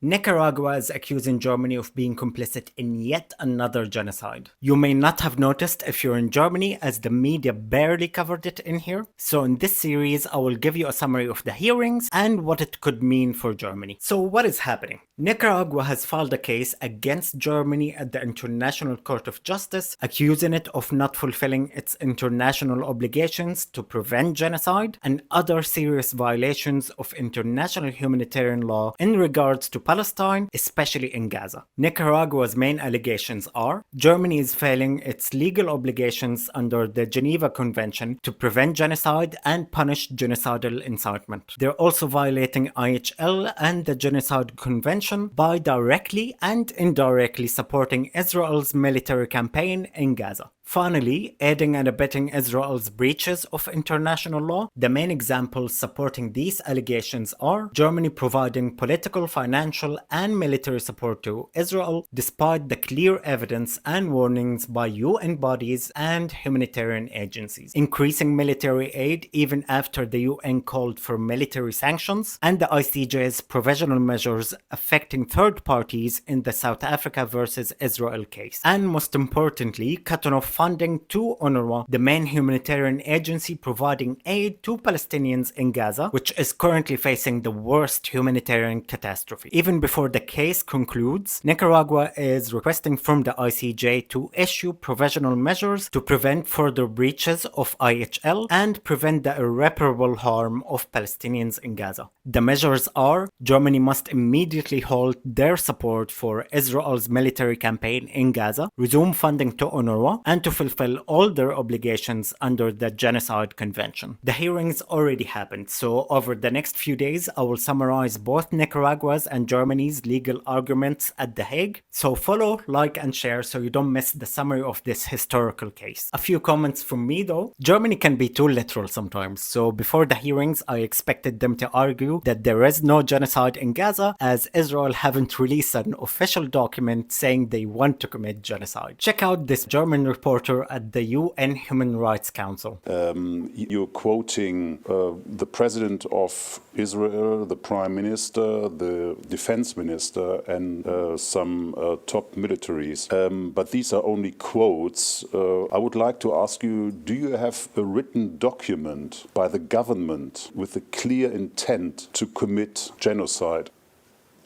Nicaragua is accusing Germany of being complicit in yet another genocide. You may not have noticed if you're in Germany, as the media barely covered it in here. So in this series, I will give you a summary of the hearings and what it could mean for Germany. So what is happening? Nicaragua has filed a case against Germany at the International Court of Justice, accusing it of not fulfilling its international obligations to prevent genocide and other serious violations of international humanitarian law in regards to Palestine, especially in Gaza. Nicaragua's main allegations are: Germany is failing its legal obligations under the Geneva Convention to prevent genocide and punish genocidal incitement. They're also violating IHL and the Genocide Convention by directly and indirectly supporting Israel's military campaign in Gaza. Finally, aiding and abetting Israel's breaches of international law. The main examples supporting these allegations are Germany providing political, financial, and military support to Israel despite the clear evidence and warnings by UN bodies and humanitarian agencies, increasing military aid even after the UN called for military sanctions, and the ICJ's provisional measures affecting third parties in the South Africa versus Israel case, and most importantly, cutting off funding to UNRWA, the main humanitarian agency providing aid to Palestinians in Gaza, which is currently facing the worst humanitarian catastrophe. Even before the case concludes, Nicaragua is requesting from the ICJ to issue provisional measures to prevent further breaches of IHL and prevent the irreparable harm of Palestinians in Gaza. The measures are: Germany must immediately halt their support for Israel's military campaign in Gaza, resume funding to UNRWA, and to fulfill all their obligations under the Genocide Convention. The hearings already happened, so over the next few days I will summarize both Nicaragua's and Germany's legal arguments at The Hague. So follow, like, and share so you don't miss the summary of this historical case. A few comments from me though. Germany can be too literal sometimes, so before the hearings I expected them to argue that there is no genocide in Gaza, as Israel haven't released an official document saying they want to commit genocide. Check out this German reporter at the UN Human Rights Council. You're quoting the president of Israel, the prime minister, the defense minister, and some top militaries. But these are only quotes. I would like to ask you, do you have a written document by the government with a clear intent to commit genocide?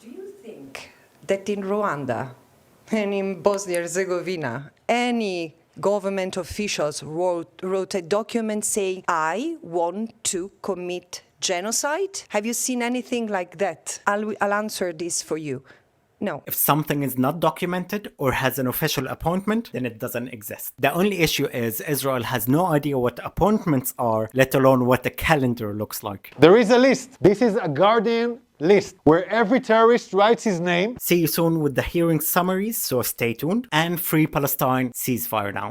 Do you think that in Rwanda and in Bosnia and Herzegovina, any government officials wrote a document saying, I want to commit genocide? Have you seen anything like that? I'll answer this for you. No. If something is not documented or has an official appointment, then it doesn't exist. The only issue is Israel has no idea what appointments are, let alone what the calendar looks like. There is a list. This is a Guardian list where every terrorist writes his name. See you soon with the hearing summaries, so stay tuned. And Free Palestine, ceasefire now.